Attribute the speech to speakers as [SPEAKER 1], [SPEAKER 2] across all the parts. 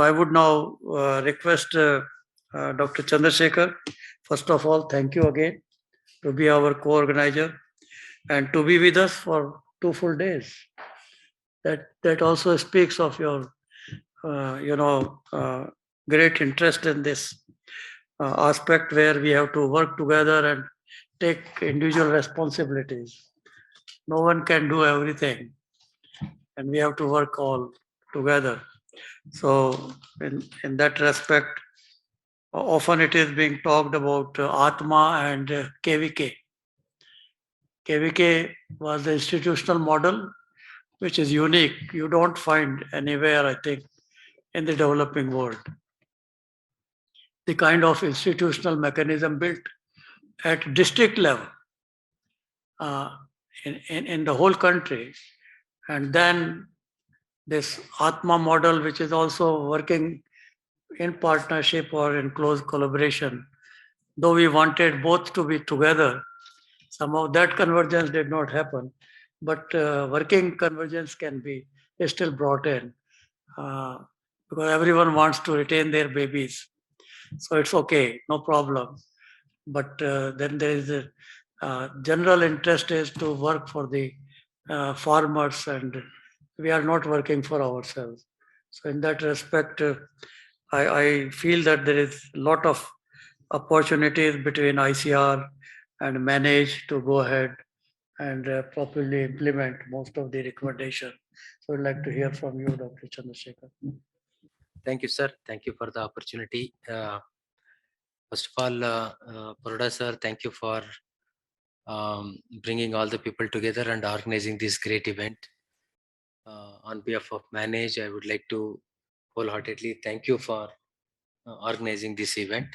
[SPEAKER 1] I would now request Dr. Chandra Shekara. First of all, thank you again to be our co-organizer and to be with us for 2 full days. That also speaks of your great interest in this aspect where we have to work together and take individual responsibilities. No one can do everything, and we have to work all together. So, in that respect, often it is being talked about Atma and KVK. KVK was the institutional model, which is unique. You don't find anywhere, I think, in the developing world. The kind of institutional mechanism built at district level in the whole country. And then this Atma model, which is also working in partnership or in close collaboration. Though we wanted both to be together, some of that convergence did not happen, but working convergence can be still brought in because everyone wants to retain their babies. So it's okay, no problem. But then there is a general interest is to work for the farmers, and we are not working for ourselves. So in that respect, I feel that there is a lot of opportunities between ICR and manage to go ahead and properly implement most of the recommendations. So I'd like to hear from you, Dr. Chandra Shekara.
[SPEAKER 2] Thank you, sir. Thank you for the opportunity. First of all, Paroda sir, thank you for bringing all the people together and organizing this great event. On behalf of Manage, I would like to wholeheartedly thank you for organizing this event,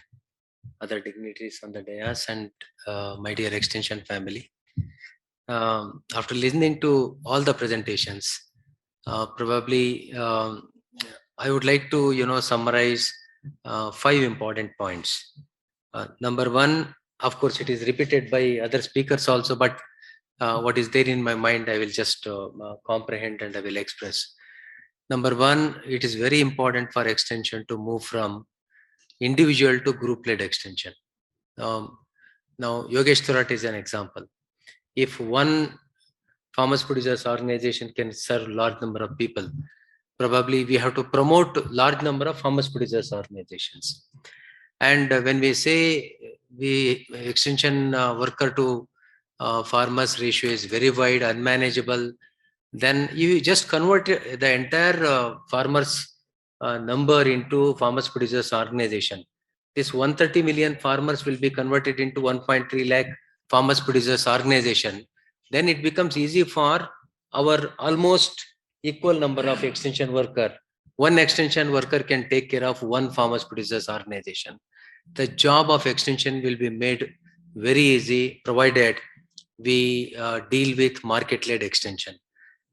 [SPEAKER 2] other dignitaries on the dais, and my dear extension family. After listening to all the presentations, probably I would like to summarize 5 important points. Number one, of course, it is repeated by other speakers also, but what is there in my mind, I will just comprehend and I will express. Number one, it is very important for extension to move from individual to group-led extension. Now, Yogesh Thorat is an example. If one farmers producers organization can serve large number of people, probably we have to promote large number of farmers producers organizations. And when we say the extension worker to farmers ratio is very wide, unmanageable, then you just convert the entire farmers number into farmers producers organization. This 130 million farmers will be converted into 1.3 lakh farmers producers organization. Then it becomes easy for our almost equal number of extension worker. One extension worker can take care of one farmers producers organization. The job of extension will be made very easy provided we deal with market-led extension.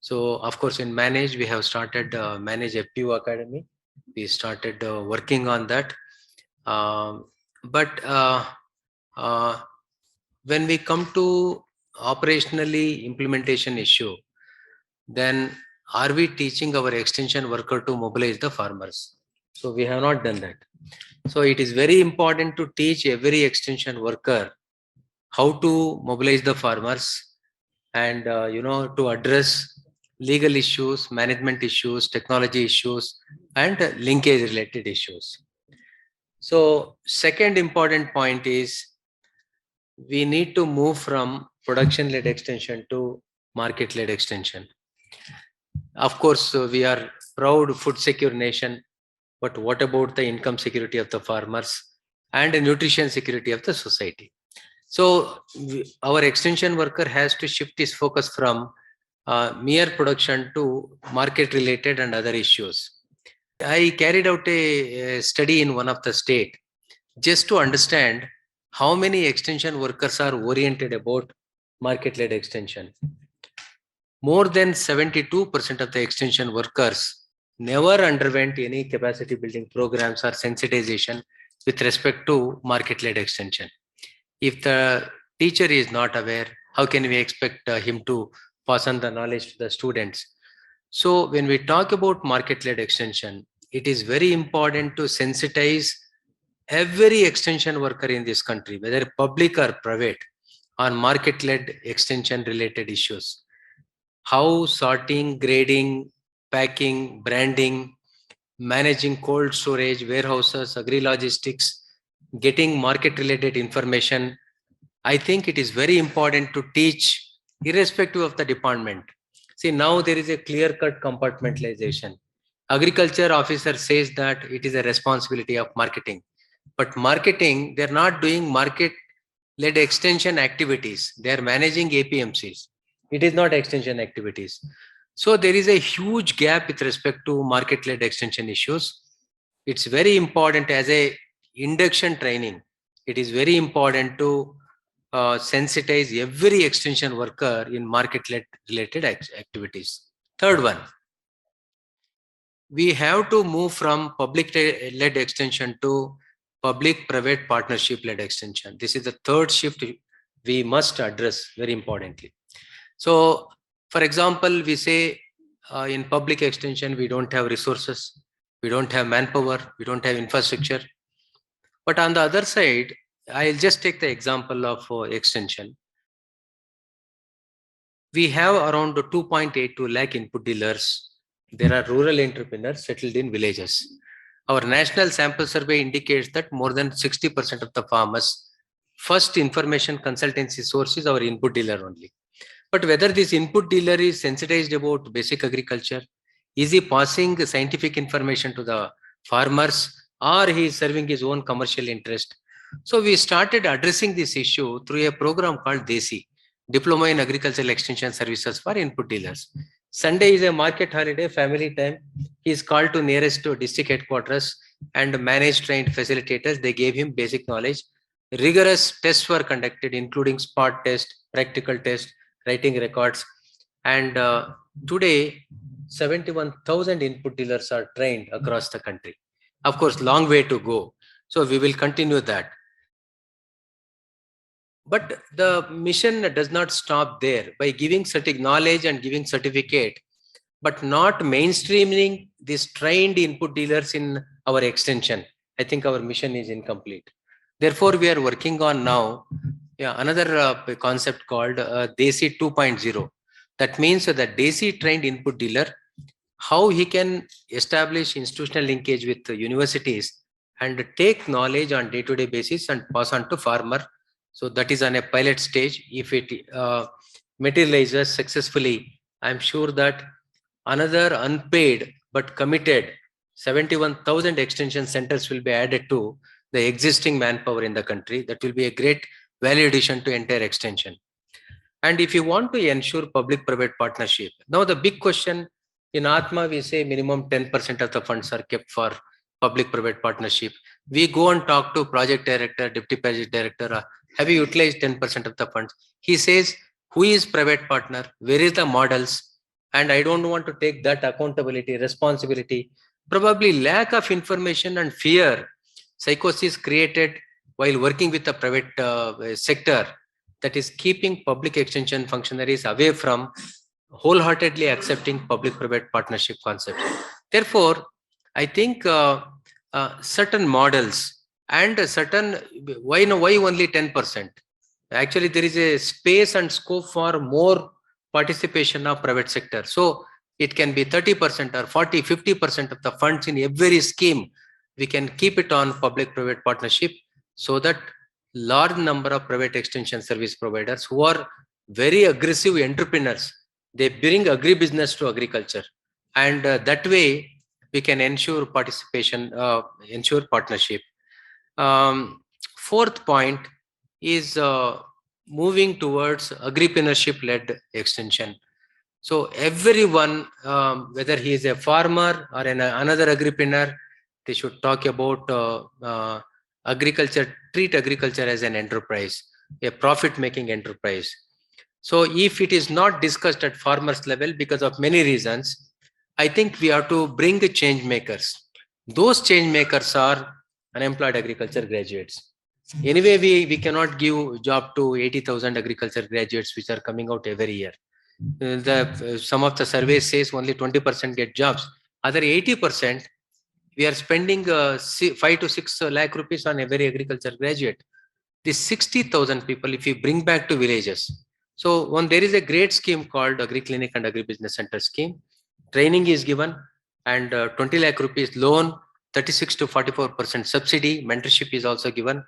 [SPEAKER 2] So of course in Manage, we have started Manage FPU Academy. We started working on that. But when we come to operationally implementation issue, then are we teaching our extension worker to mobilize the farmers? So we have not done that. So it is very important to teach every extension worker how to mobilize the farmers and to address legal issues, management issues, technology issues, and linkage related issues. So second important point is we need to move from production-led extension to market-led extension. Of course, we are proud food secure nation, but what about the income security of the farmers and the nutrition security of the society? So our extension worker has to shift his focus from mere production to market related and other issues. I carried out a study in one of the state just to understand how many extension workers are oriented about market-led extension. More than 72% of the extension workers never underwent any capacity building programs or sensitization with respect to market-led extension. If the teacher is not aware, how can we expect him to pass on the knowledge to the students? So when we talk about market-led extension, it is very important to sensitize every extension worker in this country, whether public or private, on market-led extension-related issues. How sorting, grading, packing, branding, managing cold storage, warehouses, agri-logistics, getting market-related information. I think it is very important to teach irrespective of the department. See, now there is a clear-cut compartmentalization. Agriculture officer says that it is a responsibility of marketing. But marketing, they're not doing market-led extension activities. They're managing APMCs. It is not extension activities. So there is a huge gap with respect to market-led extension issues. It's very important as a induction training. It is very important to sensitize every extension worker in market-led related activities. Third one, we have to move from public-led extension to public-private partnership-led extension. This is the third shift we must address very importantly. So, for example, we say in public extension, we don't have resources, we don't have manpower, we don't have infrastructure. But on the other side, I'll just take the example of extension. We have around 2.82 lakh input dealers. There are rural entrepreneurs settled in villages. Our national sample survey indicates that more than 60% of the farmers' first information consultancy source is our input dealer only. But whether this input dealer is sensitized about basic agriculture, is he passing scientific information to the farmers, or he is serving his own commercial interest? So we started addressing this issue through a program called DESI, Diploma in Agricultural Extension Services for Input Dealers. Sunday is a market holiday, family time. He is called to nearest to district headquarters and managed trained facilitators. They gave him basic knowledge. Rigorous tests were conducted, including spot test, practical test, writing records. And today, 71,000 input dealers are trained across the country. Of course, long way to go. So we will continue that. But the mission does not stop there. By giving certain knowledge and giving certificate, but not mainstreaming these trained input dealers in our extension, I think our mission is incomplete. Therefore, we are working on now another concept called DESI 2.0. That means that the DESI trained input dealer, how he can establish institutional linkage with universities and take knowledge on day-to-day basis and pass on to farmer. So that is on a pilot stage. If it materializes successfully, I'm sure that another unpaid but committed 71,000 extension centers will be added to the existing manpower in the country. That will be a great value addition to entire extension. And if you want to ensure public-private partnership, now the big question in Atma, we say minimum 10% of the funds are kept for public-private partnership. We go and talk to project director, deputy project director, have you utilized 10% of the funds? He says, who is private partner? Where is the models? And I don't want to take that accountability, responsibility. Probably lack of information and fear, psychosis created while working with the private sector, that is keeping public extension functionaries away from wholeheartedly accepting public-private partnership concepts. Therefore, I think certain models and certain, why only 10%? Actually, there is a space and scope for more participation of private sector. So it can be 30% or 40, 50% of the funds in every scheme. We can keep it on public-private partnership so that large number of private extension service providers who are very aggressive entrepreneurs, they bring agribusiness to agriculture. And that way, we can ensure participation, ensure partnership. Fourth point is moving towards agripreneurship-led extension. So everyone, whether he is a farmer or another agripreneur, they should talk about agriculture, treat agriculture as an enterprise, a profit-making enterprise. So if it is not discussed at farmers level because of many reasons, I think we have to bring the change makers. Those change makers are unemployed agriculture graduates. Anyway, we cannot give job to 80,000 agriculture graduates which are coming out every year. Some of the surveys says only 20% get jobs. Other 80%, we are spending 5 to 6 lakh rupees on every agriculture graduate. The 60,000 people, if you bring back to villages. So there is a great scheme called Agri Clinic and Agri Business Center scheme. Training is given and 20 lakh rupees loan, 36 to 44% subsidy, mentorship is also given.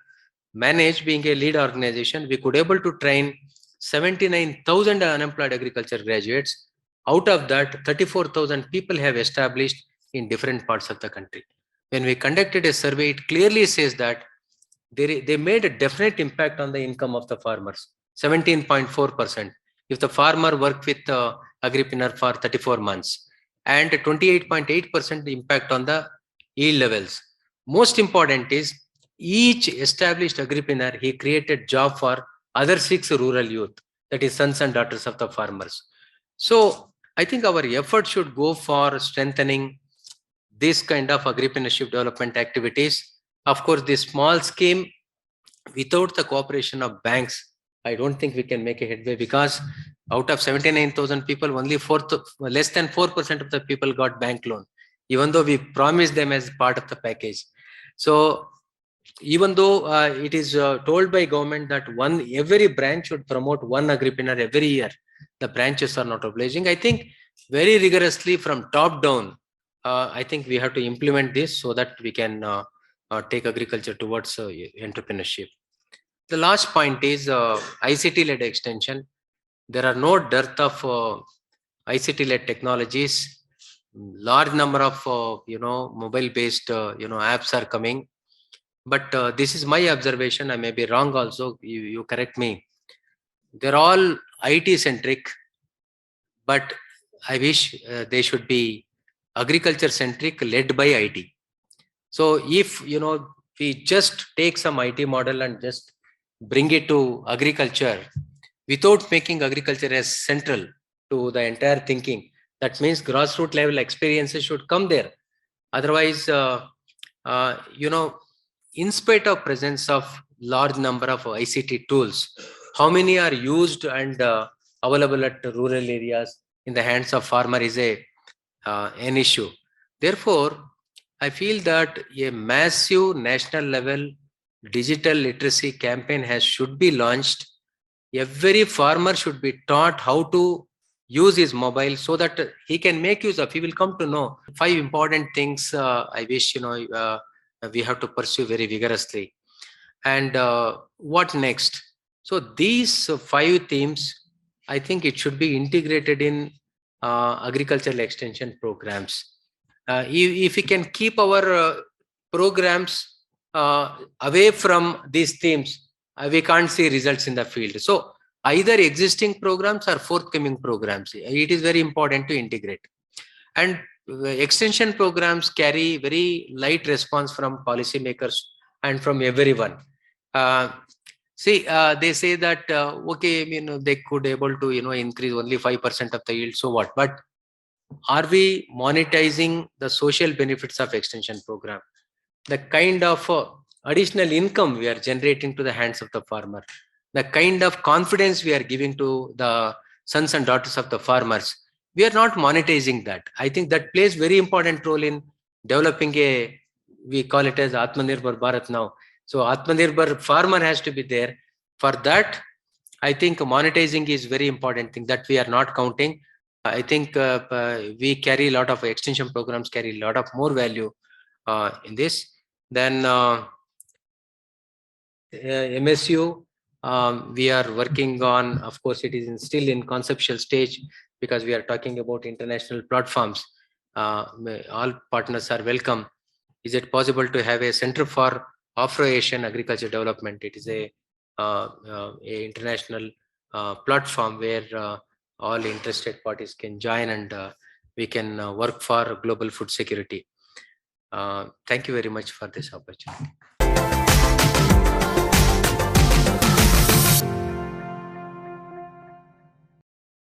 [SPEAKER 2] Manage being a lead organization, we could able to train 79,000 unemployed agriculture graduates. Out of that, 34,000 people have established in different parts of the country. When we conducted a survey, it clearly says that they made a definite impact on the income of the farmers, 17.4%. If the farmer worked with Agripreneur for 34 months, and 28.8% impact on the yield levels. Most important is each established Agripreneur, he created job for other 6 rural youth, that is sons and daughters of the farmers. So I think our effort should go for strengthening this kind of agripreneurship development activities. Of course, this small scheme, without the cooperation of banks, I don't think we can make a headway, because out of 79,000 people, only less than 4% of the people got bank loan, even though we promised them as part of the package. So even though it is told by government that every branch should promote one agripreneur every year, the branches are not obliging. I think very rigorously from top down, I think we have to implement this so that we can take agriculture towards entrepreneurship. The last point is ICT-led extension. There are no dearth of ICT-led technologies. Large number of mobile-based apps are coming. But this is my observation. I may be wrong also. You correct me. They're all IT centric, but I wish they should be agriculture centric, led by IT. So if we just take some IT model and just bring it to agriculture without making agriculture as central to the entire thinking, that means grassroots level experiences should come there. Otherwise, in spite of presence of large number of ICT tools, how many are used and available at rural areas in the hands of farmer is an issue. Therefore, I feel that a massive national level digital literacy campaign should be launched. Every farmer should be taught how to use his mobile so that he can make use of. He will come to know 5 important things. I wish we have to pursue very vigorously. And what next? So these 5 themes, I think it should be integrated in agricultural extension programs. If we can keep our programs away from these themes, we can't see results in the field. So either existing programs or forthcoming programs, it is very important to integrate. And extension programs carry very light response from policymakers and from everyone. They say that okay, they could able to increase only 5% of the yield. So what? But are we monetizing the social benefits of extension program? The kind of additional income we are generating to the hands of the farmer, the kind of confidence we are giving to the sons and daughters of the farmers, we are not monetizing that. I think that plays very important role in developing we call it as Atmanirbhar Bharat now. So Atmanirbhar farmer has to be there. For that, I think monetizing is very important thing that we are not counting. I think we carry a lot of extension programs, carry a lot of more value in this. Then MSU, we are working on, of course, it is still in conceptual stage because we are talking about international platforms. All partners are welcome. Is it possible to have a Center for Afro-Asian Agriculture Development? It is a international platform where all interested parties can join and we can work for global food security. Thank you very much for this opportunity.